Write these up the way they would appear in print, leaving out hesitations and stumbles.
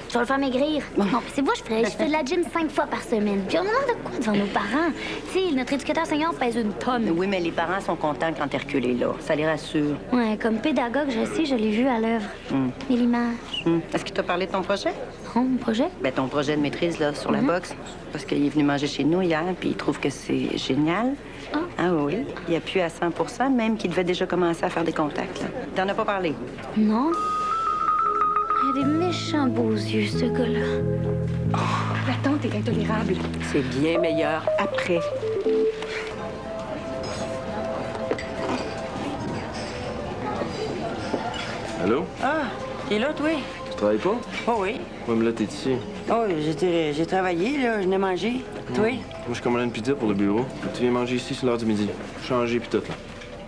Tu vas le faire maigrir. Non, puis c'est moi, je fais de la gym 5 fois par semaine. Puis on demande de quoi devant nos parents? Tu sais, notre éducateur senior pèse une tonne. Oui, mais les parents sont contents quand Hercule est là. Ça les rassure. Ouais, comme pédagogue, je sais, je l'ai vu à l'œuvre. Et l'image. Est-ce qu'il t'a parlé de ton projet? Oh, mon projet? Ben, ton projet de maîtrise, là, sur la boxe. Parce qu'il est venu manger chez nous hier, puis il trouve que c'est génial. Ah oui? Il appuie à 100 même qu'il devait déjà commencer à faire des contacts, là. T'en as pas parlé? Non. Il a des méchants beaux yeux, ce gars-là. L'attente est intolérable. C'est bien meilleur après. Allô? Ah, t'es là, toi? Tu travailles pas? Oh oui. Ouais, mais là, t'es ici. Oh, j'ai travaillé, là. Je n'ai mangé. Toi? Moi, je commande une pizza pour le bureau. Tu viens manger ici sur l'heure du midi. Changer puis tout, là.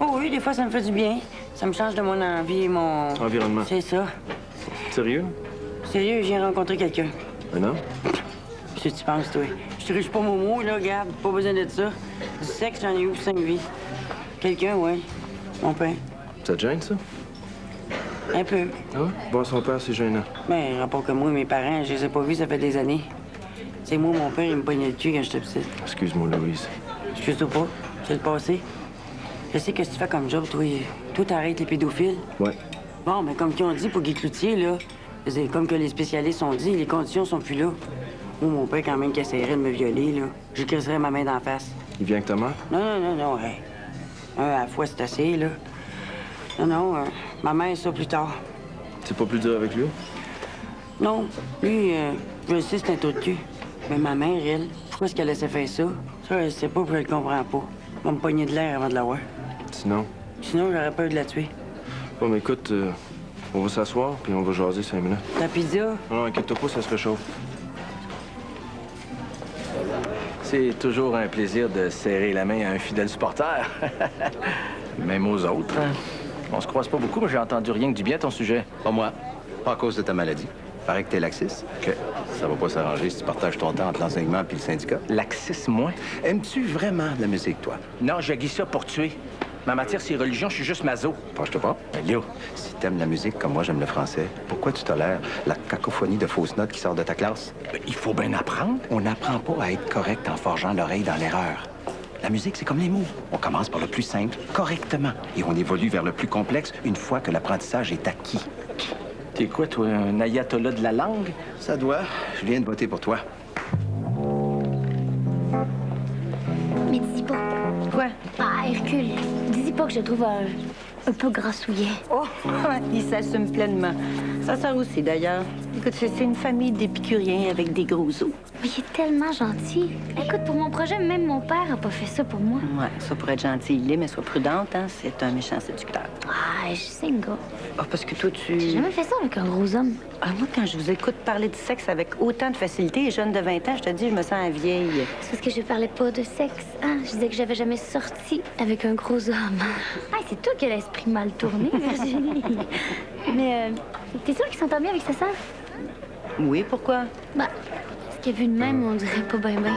Oh oui, des fois, ça me fait du bien. Ça me change de mon envie, mon... Environnement. C'est ça. Sérieux? Sérieux, j'ai rencontré quelqu'un. Un homme? Qu'est-ce que tu penses, toi? Je te riche pas mon mot, là, regarde. Pas besoin de ça. Du sexe, j'en ai eu 5 vies. Quelqu'un, ouais. Mon père. Ça te gêne, ça? Un peu. Ah ouais? Voir son père, c'est gênant. Mais rapport que moi, mes parents, je les ai pas vus, ça fait des années. C'est moi, mon père, il me pognait le cul quand j'étais petite. Excuse-moi, Louise. Excuse-toi pas. C'est le passé. Je sais que tu fais comme job, toi. Toi, t'arrêtes les pédophiles. Ouais. Bon, mais comme qu'ils ont dit pour Guy Cloutier, là, c'est comme que les spécialistes ont dit, les conditions sont plus là. Moi, mon père, quand même, qui essaierait de me violer, là, je crisserais ma main d'en face. Il vient avec ta mère? Non, hey. Un à la fois, c'est assez, là. Non, ma mère, ça plus tard. C'est pas plus dur avec lui? Non, lui, je le sais, c'est un trou de cul. Mais ma mère, elle, pourquoi est-ce qu'elle laissait faire ça? Ça, je sais pas, puis elle le comprend pas. Elle va me pogner de l'air avant de la voir. Sinon? Sinon, j'aurais peur de la tuer. Bon, mais écoute, on va s'asseoir puis on va jaser 5 minutes. Ta pizza? Non, inquiète-toi pas, ça se réchauffe. C'est toujours un plaisir de serrer la main à un fidèle supporter. Même aux autres. Hein. On se croise pas beaucoup, mais j'ai entendu rien que du bien à ton sujet. Pas moi. Pas à cause de ta maladie. Paraît que t'es laxiste. OK. Ça va pas s'arranger si tu partages ton temps entre l'enseignement puis le syndicat. Laxisme, moi? Aimes-tu vraiment la musique, toi? Non, j'haïs ça pour tuer. Ma matière, c'est religion, je suis juste maso. Fâche-toi pas. Ben, Léo. Si t'aimes la musique comme moi j'aime le français, pourquoi tu tolères la cacophonie de fausses notes qui sort de ta classe? Ben, il faut bien apprendre. On n'apprend pas à être correct en forgeant l'oreille dans l'erreur. La musique, c'est comme les mots. On commence par le plus simple, correctement, et on évolue vers le plus complexe une fois que l'apprentissage est acquis. T'es quoi, toi, un ayatollah de la langue? Ça doit. Je viens de voter pour toi. Mais dis pas. Quoi? Ah, Hercule, dis pas que je le trouve un peu grassouillet. Oh, il s'assume pleinement. Sa sœur aussi, d'ailleurs. Écoute, c'est une famille d'épicuriens avec des gros os. Mais il est tellement gentil. Écoute, pour mon projet, même mon père a pas fait ça pour moi. Ouais, ça pour être gentil, il l'est, mais sois prudente, hein. C'est un méchant séducteur. Ah, je suis single. Ah, parce que toi, J'ai tu... jamais fait ça avec un gros homme. Ah, moi, quand je vous écoute parler de sexe avec autant de facilité, jeune de 20 ans, je te dis, je me sens vieille. C'est parce que je parlais pas de sexe. Ah, je disais que j'avais jamais sorti avec un gros homme. Ah, c'est toi qui as l'esprit mal tourné, Virginie. Mais, t'es sûre qu'il s'entend bien avec sa sœur? Oui, pourquoi? Bah, ce qu'il a vu de même, on dirait pas ben ben.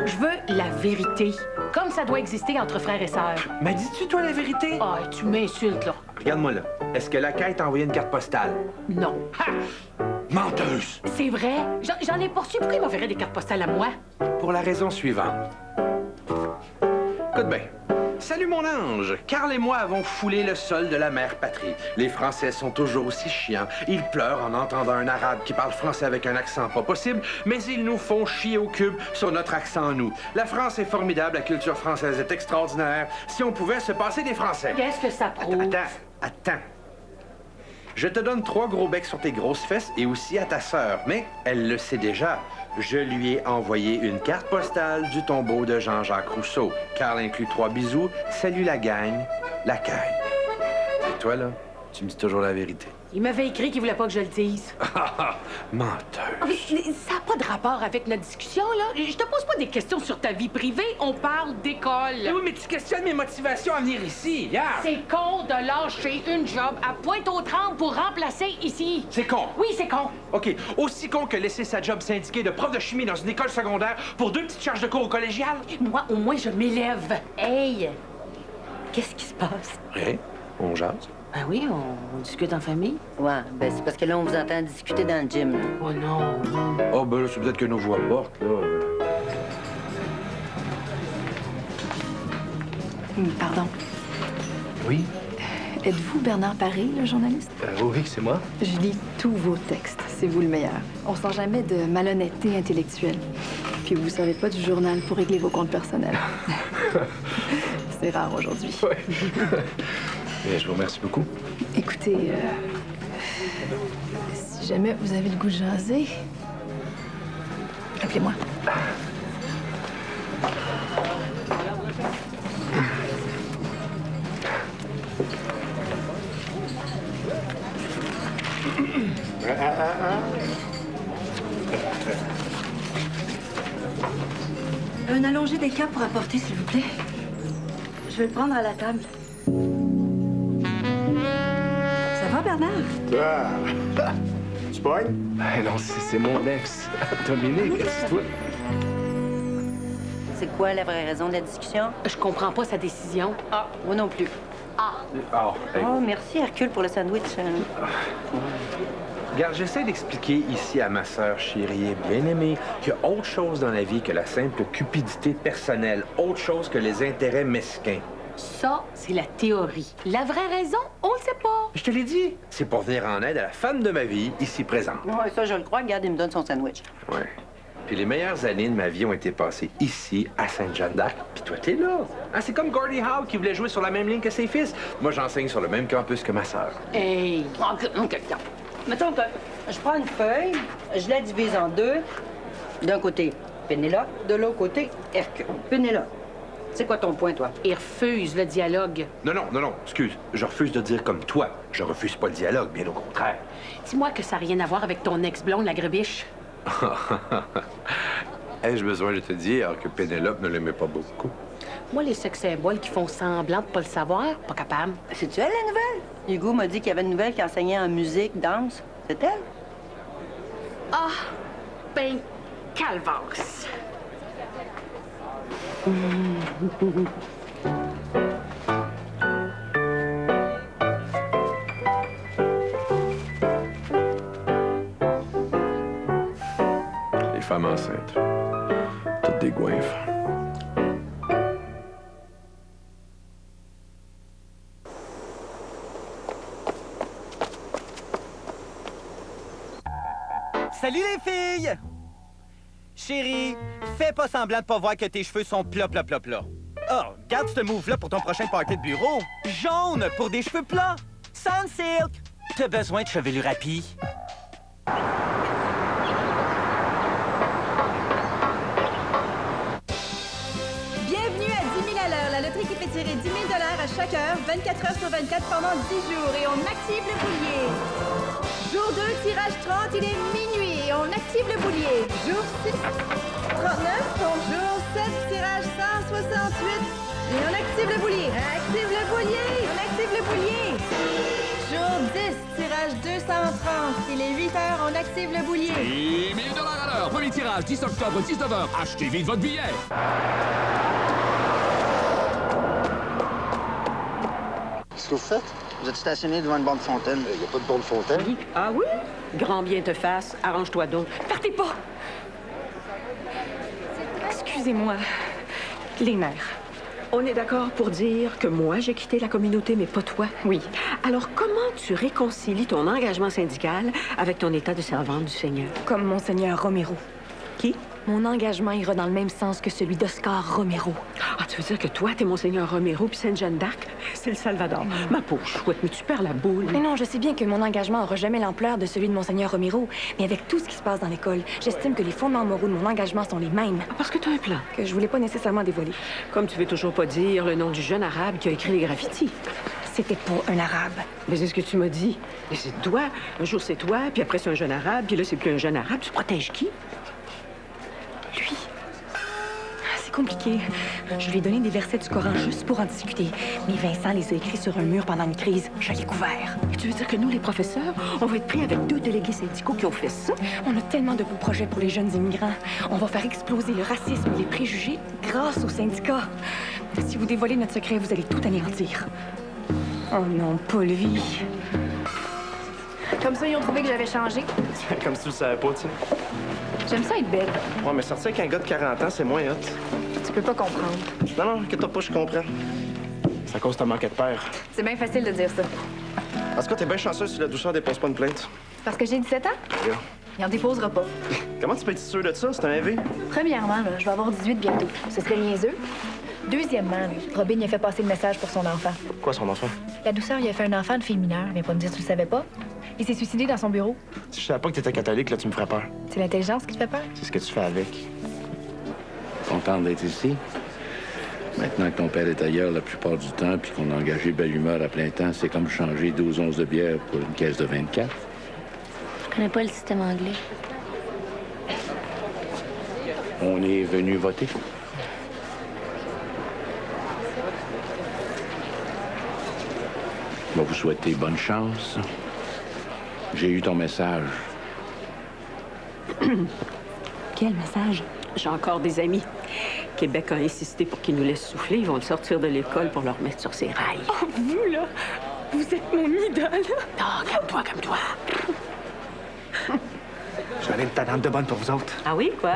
Je veux la vérité, comme ça doit exister entre frères et sœurs. Mais dis-tu, toi, la vérité? Ah, tu m'insultes, là. Regarde-moi là. Est-ce que la quête t'a envoyé une carte postale? Non. Ha! Menteuse! C'est vrai? J'en ai poursu. Pourquoi il m'enverrait des cartes postales à moi? Pour la raison suivante. Écoute bien. Salut mon ange! Carl et moi avons foulé le sol de la mère patrie. Les Français sont toujours aussi chiants. Ils pleurent en entendant un arabe qui parle français avec un accent pas possible, mais ils nous font chier au cube sur notre accent, nous. La France est formidable, la culture française est extraordinaire. Si on pouvait se passer des Français. Qu'est-ce que ça prouve? Attends. Je te donne 3 gros becs sur tes grosses fesses et aussi à ta sœur, mais elle le sait déjà. Je lui ai envoyé une carte postale du tombeau de Jean-Jacques Rousseau. Carl inclut 3 bisous. Salut la gang, la caille. Et toi, là, tu me dis toujours la vérité. Il m'avait écrit qu'il voulait pas que je le dise. Menteuse. Ah, mais ça n'a pas de rapport avec notre discussion, là. Je te pose pas des questions sur ta vie privée. On parle d'école. Oui, mais tu questionnes mes motivations à venir ici. Regarde. C'est con de lâcher une job à Pointe-aux-Trembles pour remplacer ici. C'est con. Oui, c'est con. OK. Aussi con que laisser sa job syndiquée de prof de chimie dans une école secondaire pour 2 petites charges de cours au collégial. Moi, au moins, je m'élève. Hey! Qu'est-ce qui se passe? Rien. On jase. Ben oui, on discute en famille. Ouais, ben c'est parce que là, on vous entend discuter dans le gym, là. Oh non. Oh, ben là, c'est peut-être que nos voix portent, là. Pardon. Oui? Êtes-vous Bernard Paré, le journaliste? Oui, c'est moi. Je lis tous vos textes. C'est vous le meilleur. On sent jamais de malhonnêteté intellectuelle. Puis vous savez pas du journal pour régler vos comptes personnels. C'est rare aujourd'hui. Ouais. Et je vous remercie beaucoup. Écoutez, si jamais vous avez le goût de jaser, appelez-moi. Un allongé des cas pour apporter, s'il vous plaît. Je vais le prendre à la table. Ça va, Bernard? Tu pognes? Ben non, c'est mon ex. Dominique, c'est toi. C'est quoi la vraie raison de la discussion? Je comprends pas sa décision. Ah, moi non plus. Oh, hey. Oh, merci, Hercule, pour le sandwich. Regarde, j'essaie d'expliquer ici à ma sœur chérie et bien-aimée qu'il y a autre chose dans la vie que la simple cupidité personnelle, autre chose que les intérêts mesquins. Ça, c'est la théorie. La vraie raison, on le sait pas. Je te l'ai dit, c'est pour venir en aide à la femme de ma vie, ici présente. Ouais, ça, je le crois. Regarde, il me donne son sandwich. Ouais. Puis les meilleures années de ma vie ont été passées ici, à Sainte-Jeanne-d'Arc. Puis toi, t'es là. Ah, c'est comme Gordie Howe qui voulait jouer sur la même ligne que ses fils. Moi, j'enseigne sur le même campus que ma sœur. Hey! Mettons que je prends une feuille, je la divise en deux. D'un côté, Pénélope, de l'autre côté, Hercule. Pénélope, c'est quoi ton point, toi? Il refuse le dialogue. Non, excuse. Je refuse de dire comme toi. Je refuse pas le dialogue, bien au contraire. Dis-moi que ça n'a rien à voir avec ton ex-blonde, la grébiche. Ai-je besoin de te dire que Pénélope ne l'aimait pas beaucoup? Moi, les sex symboles qui font semblant de pas le savoir, pas capable. C'est-tu elle, la nouvelle? Hugo m'a dit qu'il y avait une nouvelle qui enseignait en musique, danse. C'est elle? Ah, ben, calvasse. Les femmes enceintes. Toutes des goinfres. Salut les filles! Chérie, fais pas semblant de pas voir que tes cheveux sont plats. Oh, garde ce move-là pour ton prochain party de bureau. Jaune pour des cheveux plats. Sunsilk! T'as besoin de chevelure rapide. Bienvenue à 10 000 à l'heure, la loterie qui fait tirer 10 000 $ à chaque heure, 24 heures sur 24 pendant 10 jours. Et on active le boulier. Jour 2, tirage 30, il est minuit et on active le boulier. Jour 6, 39, jour 7, tirage 168 et on active le boulier. Active le boulier, on active le boulier. Jour 10, tirage 230, il est 8 heures, on active le boulier. 10 000 $ à l'heure, premier tirage, 10 octobre, 19h. Achetez vite votre billet. Qu'est-ce que vous faites? Vous êtes stationné devant une borne fontaine. Il n'y a pas de borne fontaine. Oui. Ah oui? Grand bien te fasse, arrange-toi donc. Partez pas! Excusez-moi. Les nerfs. On est d'accord pour dire que moi, j'ai quitté la communauté, mais pas toi? Oui. Alors, comment tu réconcilies ton engagement syndical avec ton état de servante du Seigneur? Comme Monseigneur Romero. Qui? Mon engagement ira dans le même sens que celui d'Oscar Romero. Ah, tu veux dire que toi, t'es Monseigneur Romero puis Sainte-Jeanne d'Arc? C'est le Salvador. Ma pauvre chouette, mais tu perds la boule. Mais non, je sais bien que mon engagement n'aura jamais l'ampleur de celui de Monseigneur Romero. Mais avec tout ce qui se passe dans l'école, j'estime que les fondements moraux de mon engagement sont les mêmes. Parce que t'as un plan. Que je voulais pas nécessairement dévoiler. Comme tu veux toujours pas dire le nom du jeune arabe qui a écrit les graffitis. C'était pas un arabe. Mais c'est ce que tu m'as dit. Mais c'est toi. Un jour, c'est toi, puis après, c'est un jeune arabe, puis là, c'est plus un jeune arabe. Tu protèges qui? Lui. C'est compliqué. Je lui ai donné des versets du Coran juste pour en discuter. Mais Vincent les a écrits sur un mur pendant une crise. Je l'ai couvert. Et tu veux dire que nous, les professeurs, on va être pris avec 2 délégués syndicaux qui ont fait ça? On a tellement de beaux projets pour les jeunes immigrants. On va faire exploser le racisme et les préjugés grâce aux syndicats. Si vous dévoilez notre secret, vous allez tout anéantir. Oh non, pas lui. Comme ça, ils ont trouvé que j'avais changé. Comme si tu le savais pas, tu sais. J'aime ça être belle. Ouais, mais sortir avec un gars de 40 ans, c'est moins hot. Tu peux pas comprendre. Non, inquiète-toi pas, je comprends. C'est à cause de ta manquette de père. C'est bien facile de dire ça. En tout cas, t'es bien chanceuse si la douceur dépose pas une plainte. Parce que j'ai 17 ans? Yeah. Il en déposera pas. Comment tu peux être sûr de ça? C'est un V? Premièrement, là, je vais avoir 18 bientôt. Ce serait niaiseux. Deuxièmement, là, Robin il a fait passer le message pour son enfant. Quoi, son enfant? La douceur, il a fait un enfant de fille mineure. Viens pas me dire que tu le savais pas. Il s'est suicidé dans son bureau. Si je savais pas que t'étais catholique, là, tu me ferais peur. C'est l'intelligence qui te fait peur? C'est ce que tu fais avec. Contente d'être ici? Maintenant que ton père est ailleurs la plupart du temps puis qu'on a engagé Belle Humeur à plein temps, c'est comme changer 12 onces de bière pour une caisse de 24. Je connais pas le système anglais. On est venu voter. Je vais vous souhaiter bonne chance. J'ai eu ton message. Quel message? J'ai encore des amis. Québec a insisté pour qu'ils nous laissent souffler. Ils vont le sortir de l'école pour le remettre sur ses rails. Oh, vous, là, vous êtes mon idole. Non, calme-toi, comme toi. J'en ai une talente de bonne pour vous autres. Ah oui, quoi?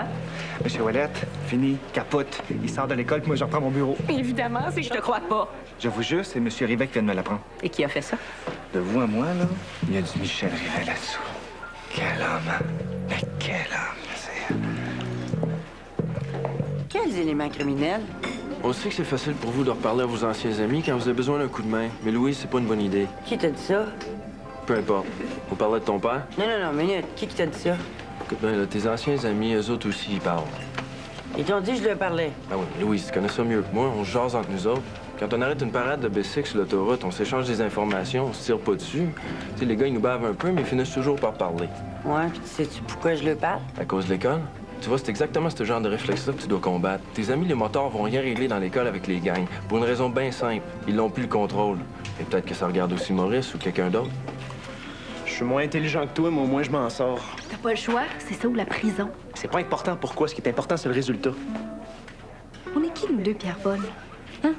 Monsieur Ouellette, fini, capote. Il sort de l'école, puis moi, je reprends mon bureau. Évidemment, c'est... Je te crois pas. Je vous jure, c'est Monsieur Rivet qui vient de me l'apprendre. Et qui a fait ça? De vous à moi, là, il y a du Michel Rivet là-dessous. Quel homme, hein? Mais quel homme, c'est... Quels éléments criminels? On sait que c'est facile pour vous de reparler à vos anciens amis quand vous avez besoin d'un coup de main. Mais Louise, c'est pas une bonne idée. Qui t'a dit ça? Peu importe. On parlait de ton père? Non, minute. Qui t'a dit ça? Écoute bien, là, tes anciens amis, eux autres aussi, ils parlent. Ils t'ont dit que je lui parlais. Ah oui, Louise, tu connais ça mieux que moi. On se jase entre nous autres. Quand on arrête une parade de B6 sur l'autoroute, on s'échange des informations, on se tire pas dessus. Tu sais, les gars, ils nous bavent un peu, mais ils finissent toujours par parler. Ouais, puis sais-tu pourquoi je lui parle? À cause de l'école? Tu vois, c'est exactement ce genre de réflexe-là que tu dois combattre. Tes amis, les motards, vont rien régler dans l'école avec les gangs. Pour une raison bien simple. Ils n'ont plus le contrôle. Et peut-être que ça regarde aussi Maurice ou quelqu'un d'autre. Je suis moins intelligent que toi, mais au moins je m'en sors. T'as pas le choix, c'est ça ou la prison. C'est pas important pourquoi. Ce qui est important, c'est le résultat. On est qui, nous deux, Pierre-Paul? Hein?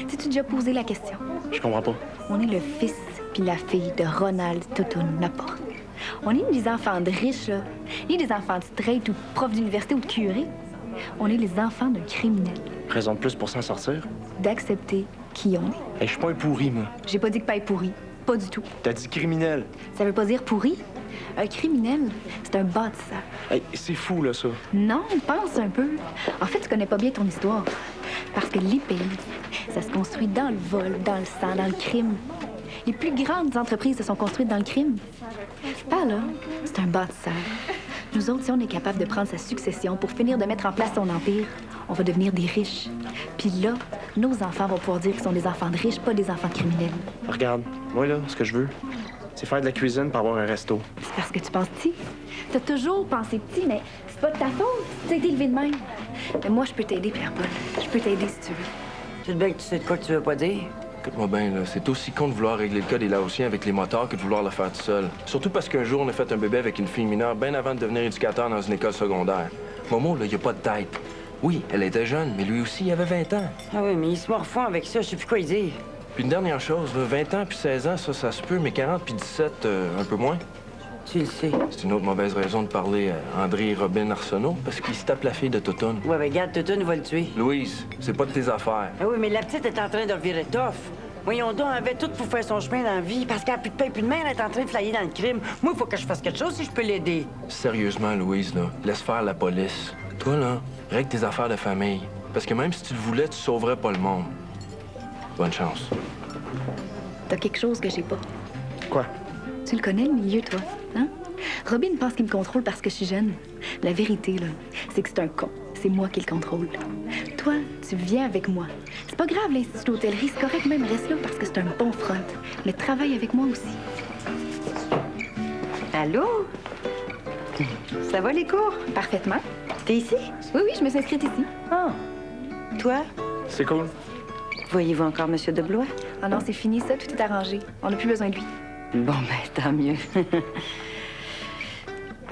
T'es-tu déjà posé la question? Je comprends pas. On est le fils puis la fille de Ronald Totoun Laporte. On est des enfants de riches, là. Ni des enfants de straight ou de profs d'université ou de curé. On est les enfants d'un criminel. Raison de plus pour s'en sortir? D'accepter qui on est. Hey, je suis pas un pourri, moi. J'ai pas dit que pas être pourri. Pas du tout. T'as dit criminel. Ça veut pas dire pourri. Un criminel, c'est un bâtisseur. Hey, c'est fou, là, ça. Non, pense un peu. En fait, tu connais pas bien ton histoire. Parce que les pays, ça se construit dans le vol, dans le sang, dans le crime. Les plus grandes entreprises se sont construites dans le crime. Pas là, c'est un bâtisseur. Nous autres, si on est capable de prendre sa succession pour finir de mettre en place son empire, on va devenir des riches. Puis là, nos enfants vont pouvoir dire qu'ils sont des enfants de riches, pas des enfants de criminels. Regarde, moi, là, ce que je veux, c'est faire de la cuisine pour avoir un resto. C'est parce que tu penses petit. T'as toujours pensé petit, mais c'est pas de ta faute. Tu as été élevé de même. Mais moi, je peux t'aider, Pierre-Paul. Je peux t'aider si tu veux. Tu sais bien que tu sais de quoi que tu veux pas dire? Écoute-moi bien, là, c'est aussi con de vouloir régler le cas des Laotiens avec les motards que de vouloir le faire tout seul. Surtout parce qu'un jour, on a fait un bébé avec une fille mineure bien avant de devenir éducateur dans une école secondaire. Momo, là, il a pas de tête. Oui, elle était jeune, mais lui aussi, il avait 20 ans. Ah oui, mais il se morfond avec ça, je sais plus quoi y dire. Puis une dernière chose, là, 20 ans puis 16 ans, ça se peut, mais 40 puis 17, un peu moins. Tu le sais. C'est une autre mauvaise raison de parler à André Robin Arsenault, parce qu'il se tape la fille de Totoun. Ouais, mais regarde, Totoun va le tuer. Louise, c'est pas de tes affaires. Ah oui, mais la petite est en train de virer tough. Voyons donc, elle avait tout pour faire son chemin dans la vie, parce qu'elle a plus de pain, plus de main, elle est en train de flyer dans le crime. Moi, il faut que je fasse quelque chose si je peux l'aider. Sérieusement, Louise, là, laisse faire la police. Toi, là, règle tes affaires de famille. Parce que même si tu le voulais, tu sauverais pas le monde. Bonne chance. T'as quelque chose que j'ai pas. Quoi? Tu le connais, le milieu, toi, hein? Robin pense qu'il me contrôle parce que je suis jeune. La vérité, là, c'est que c'est un con. C'est moi qui le contrôle. Toi, tu viens avec moi. C'est pas grave, l'Institut d'hôtellerie, c'est correct, même reste là parce que c'est un bon front. Mais travaille avec moi aussi. Allô? Ça va, les cours? Parfaitement. T'es ici? Oui, je me suis inscrite ici. Ah. Toi? C'est cool. Voyez-vous encore M. Deblois? Ah non, c'est fini, ça, tout est arrangé. On n'a plus besoin de lui. Bon, ben, tant mieux.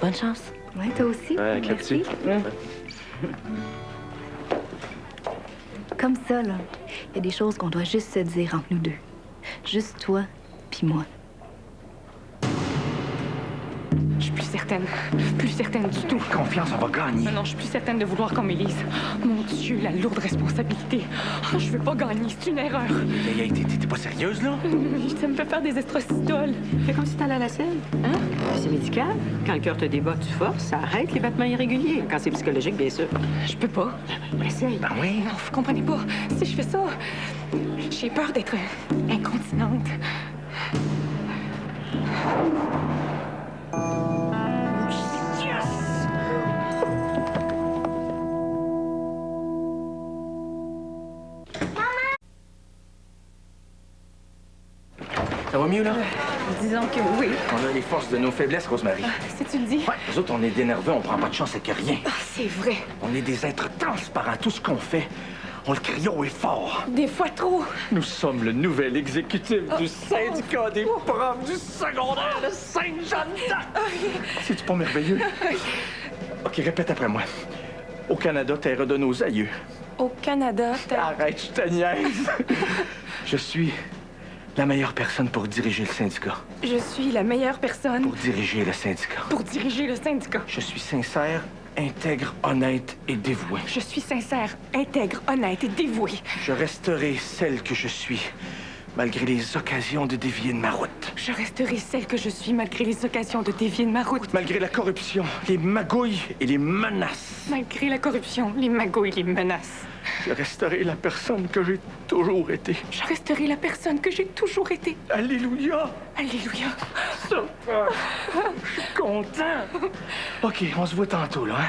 Bonne chance. Ouais, toi aussi. Ouais, avec merci. le petit. Comme ça, là, il y a des choses qu'on doit juste se dire entre nous deux. Juste toi, puis moi. Je suis plus certaine. Plus certaine du tout. Confiance, on va gagner. Non, je suis plus certaine de vouloir comme Élise. Mon Dieu, la lourde responsabilité. Oh, je veux pas gagner, c'est une erreur. Hey, t'es pas sérieuse, là? Ça me fait faire des estrocytoles. Fais comme si t'allais à la selle. Hein? C'est médical. Quand le cœur te débat, tu forces, ça arrête les battements irréguliers. Quand c'est psychologique, bien sûr. Je peux pas. Essaye. Ben oui. Non, vous comprenez pas. Si je fais ça, j'ai peur d'être incontinente. Ça va mieux, là? Disons que oui. On a les forces de nos faiblesses, Rosemary. Si tu le dis. Ouais, nous autres, on est des nerveux, on prend pas de chance avec rien. Ah, c'est vrai. On est des êtres transparents. Tout ce qu'on fait, on le crie haut et fort. Des fois trop. Nous sommes le nouvel exécutif du syndicat des profs du secondaire de Sainte-Jeanne-d'Arc. C'est-tu pas merveilleux? OK, répète après moi. Au Canada, terre de nos aïeux. Au Canada, Arrête, je te niaise. Je suis la meilleure personne pour diriger le syndicat. Je suis la meilleure personne. Pour diriger le syndicat. Pour diriger le syndicat. Je suis sincère, intègre, honnête et dévoué. Je suis sincère, intègre, honnête et dévouée. Je resterai celle que je suis, malgré les occasions de dévier de ma route. Je resterai celle que je suis malgré les occasions de dévier de ma route. Malgré la corruption, les magouilles et les menaces. Malgré la corruption, les magouilles et les menaces. Je resterai la personne que j'ai toujours été. Je resterai la personne que j'ai toujours été. Alléluia! Alléluia! Super! Je suis content! OK, on se voit tantôt, là, hein?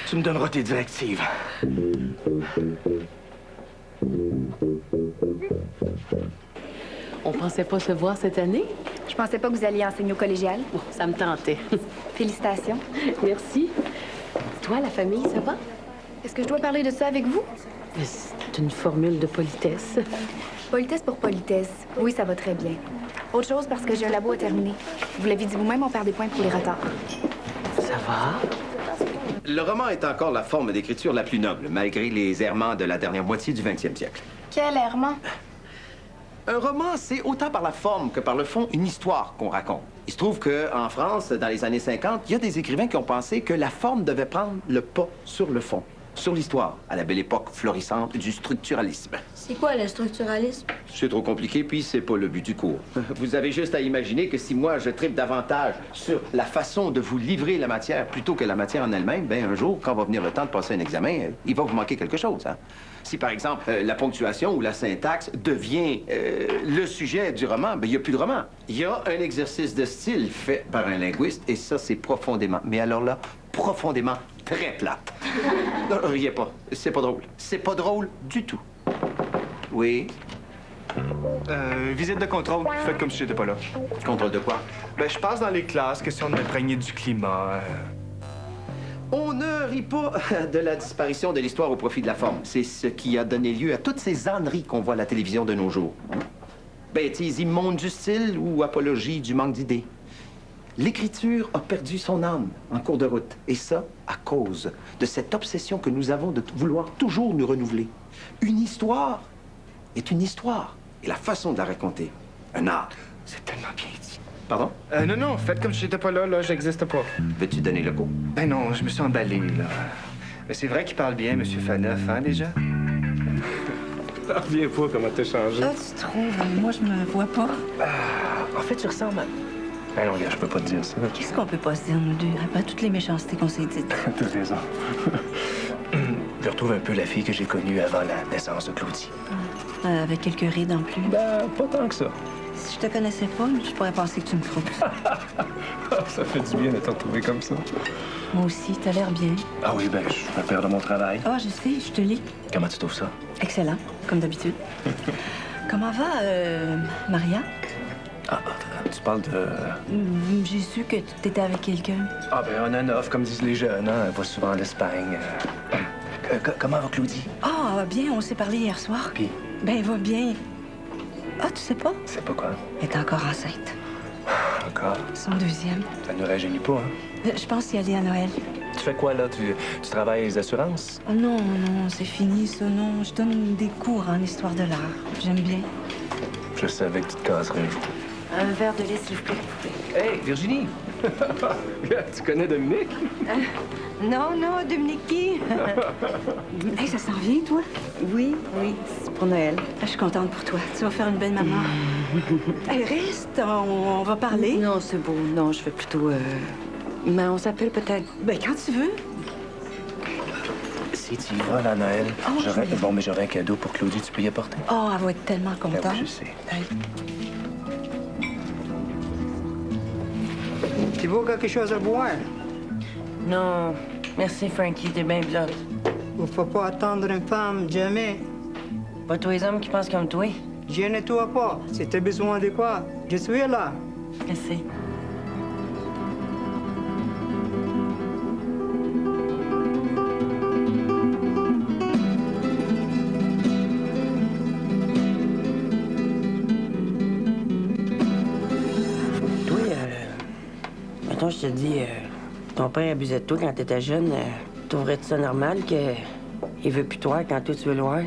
Tu me donneras tes directives. On pensait pas se voir cette année? Je pensais pas que vous alliez enseigner au collégial. Oh, ça me tentait. Félicitations. Merci. Toi, la famille, ça va? Est-ce que je dois parler de ça avec vous? C'est une formule de politesse. Politesse pour politesse. Oui, ça va très bien. Autre chose, parce que j'ai un labo à terminer. Vous l'avez dit vous-même, on perd des points pour les retards. Ça va? Le roman est encore la forme d'écriture la plus noble, malgré les errements de la dernière moitié du 20e siècle. Quel errement? Un roman, c'est autant par la forme que par le fond une histoire qu'on raconte. Il se trouve qu'en France, dans les années 50, il y a des écrivains qui ont pensé que la forme devait prendre le pas sur le fond, sur l'histoire, à la belle époque florissante du structuralisme. C'est quoi le structuralisme? C'est trop compliqué, puis c'est pas le but du cours. Vous avez juste à imaginer que si moi, je tripe davantage sur la façon de vous livrer la matière plutôt que la matière en elle-même, bien, un jour, quand va venir le temps de passer un examen, il va vous manquer quelque chose, hein? Si, par exemple, la ponctuation ou la syntaxe devient le sujet du roman, bien, il n'y a plus de roman. Il y a un exercice de style fait par un linguiste, et ça, c'est profondément, mais alors là, profondément très plate. Non, riez pas. C'est pas drôle. C'est pas drôle du tout. Oui? Visite de contrôle. Faites comme si j'étais pas là. Contrôle de quoi? Ben, je passe dans les classes, question de m'imprégner du climat. On ne rit pas de la disparition de l'histoire au profit de la forme. C'est ce qui a donné lieu à toutes ces âneries qu'on voit à la télévision de nos jours. Bêtises immondes du style ou apologie du manque d'idées. L'écriture a perdu son âme en cours de route. Et ça, à cause de cette obsession que nous avons de vouloir toujours nous renouveler. Une histoire est une histoire. Et la façon de la raconter, un art. C'est tellement bien dit. Pardon? Non, faites comme si j'étais pas là, j'existe pas. Veux-tu donner le coup? Ben non, je me suis emballé, là. Mais c'est vrai qu'il parle bien, M. Faneuf, hein, déjà? T'en reviens pas comment t'as changé. Ah, tu trouves? Moi, je me vois pas. En fait, tu ressembles à... Ben non, regarde, je peux pas te dire ça. Qu'est-ce qu'on peut pas se dire, nous deux, après toutes les méchancetés qu'on s'est dites? T'as raison. Je retrouve un peu la fille que j'ai connue avant la naissance de Claudie. Avec quelques rides en plus. Ben, pas tant que ça. Si je te connaissais pas, je pourrais penser que tu me croupes. Ça fait du bien de te retrouver comme ça. Moi aussi, t'as l'air bien. Ah oui, ben, je me perds de mon travail. Ah, je sais, je te lis. Comment tu trouves ça? Excellent, comme d'habitude. Comment va, Maria? Ah, tu parles de... J'ai su que t'étais avec quelqu'un. Ah, ben, on and off, comme disent les jeunes, hein. Elle va souvent en Espagne. Comment va Claudie? Ah, bien, on s'est parlé hier soir. Puis? Ben, elle va bien. Ah, tu sais pas? C'est pas quoi? Elle est encore enceinte. Encore? Son deuxième. Ça ne rajeunit pas, hein? Je pense y aller à Noël. Tu fais quoi, là? Tu travailles les assurances? Oh, non, c'est fini, ça, non. Je donne des cours en histoire de l'art. J'aime bien. Je savais que tu te casserais un jour. Un verre de lait, s'il vous plaît. Hey, Virginie! Tu connais Dominique? Non, Dominique qui? Hey, ça s'en vient, toi? Oui, c'est pour Noël. Je suis contente pour toi. Tu vas faire une belle maman. Hey, reste, on va parler. Non, c'est beau. Non, je vais plutôt... Mais on s'appelle peut-être... Ben, quand tu veux. Si tu y vas, là, Noël, j'aurais un cadeau pour Claudie. Tu peux y apporter? Oh, elle va être tellement contente. Ben oui, je sais. Hey. Tu veux quelque chose à boire? Non, merci, Frankie, t'es bien plate. Il faut pas attendre une femme, jamais. Pas tous les hommes qui pensent comme toi. Gêne-toi pas. Si t'as besoin de quoi, je suis là. Merci. Toi, mettons, je te dis, ton père abusait de toi quand t'étais jeune. Trouverais-tu ça normal qu'il veut plus toi quand toi tu veux le voir?